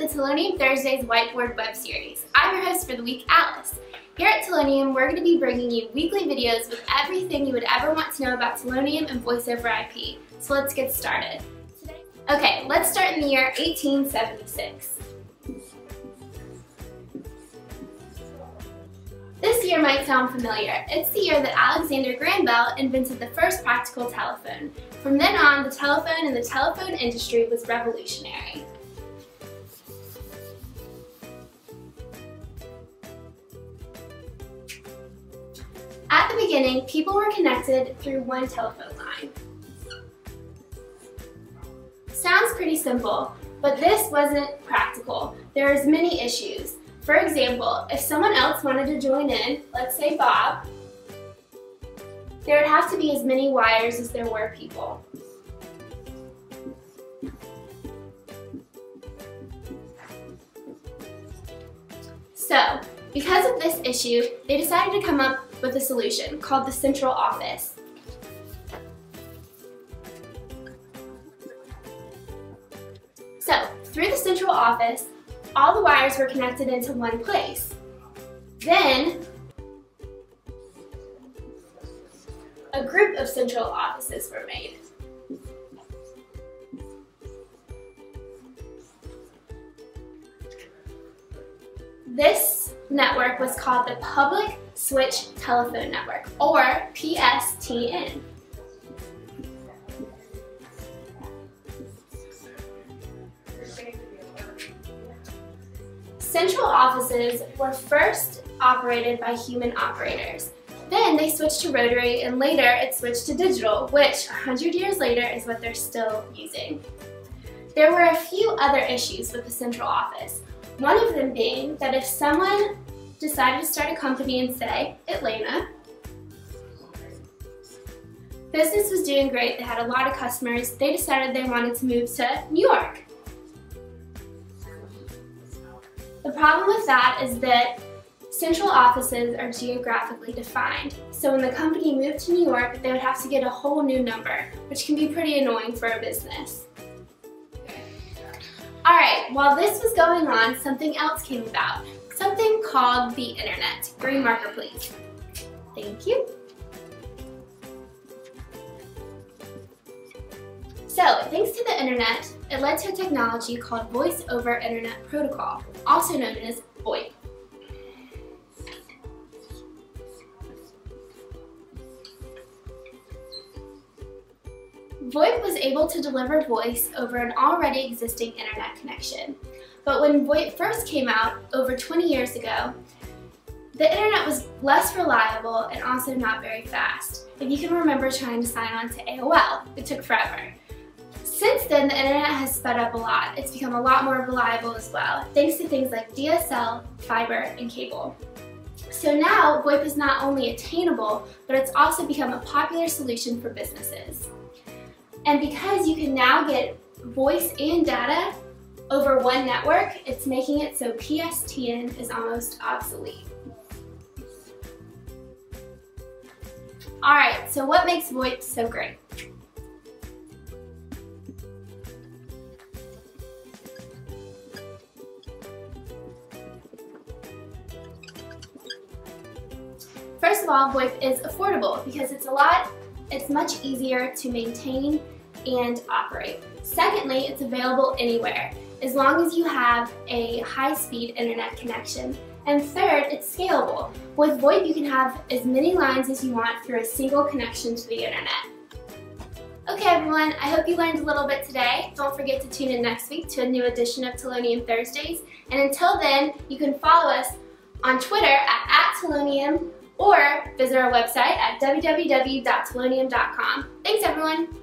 Telonium Thursdays Whiteboard web series. I'm your host for the week, Alice. Here at Telonium, we're going to be bringing you weekly videos with everything you would ever want to know about Telonium and voice over IP. So let's get started. Okay, let's start in the year 1876. This year might sound familiar. It's the year that Alexander Graham Bell invented the first practical telephone. From then on, the telephone and the telephone industry was revolutionary. At the beginning, people were connected through one telephone line. Sounds pretty simple, but this wasn't practical. There's many issues. For example, if someone else wanted to join in, let's say Bob, there would have to be as many wires as there were people. So, because of this issue, they decided to come up with a solution called the central office. So, through the central office, all the wires were connected into one place. Then, a group of central offices were made. This network was called the Public Switch Telephone Network, or PSTN. Central offices were first operated by human operators. Then they switched to rotary, and later it switched to digital, which 100 years later is what they're still using. There were a few other issues with the central office. One of them being that if someone decided to start a company in, say, Atlanta, business was doing great, they had a lot of customers, they decided they wanted to move to New York. The problem with that is that central offices are geographically defined. So when the company moved to New York, they would have to get a whole new number, which can be pretty annoying for a business. Alright, while this was going on, something else came about. Something called the internet. Green marker, please. Thank you. So, thanks to the internet, it led to a technology called Voice over Internet Protocol, also known as VoIP. VoIP was able to deliver voice over an already existing internet connection. But when VoIP first came out over 20 years ago, the internet was less reliable and also not very fast. If you can remember trying to sign on to AOL, it took forever. Since then, the internet has sped up a lot. It's become a lot more reliable as well, thanks to things like DSL, fiber, and cable. So now, VoIP is not only attainable, but it's also become a popular solution for businesses. And because you can now get voice and data over one network, it's making it so PSTN is almost obsolete. Alright, so what makes VoIP so great? First of all, VoIP is affordable because it's much easier to maintain and operate. Secondly, it's available anywhere, as long as you have a high-speed internet connection. And third, it's scalable. With VoIP, you can have as many lines as you want through a single connection to the internet. Okay everyone, I hope you learned a little bit today. Don't forget to tune in next week to a new edition of Telonium Thursdays. And until then, you can follow us on Twitter at @Telonium, or visit our website at www.telonium.com. Thanks everyone!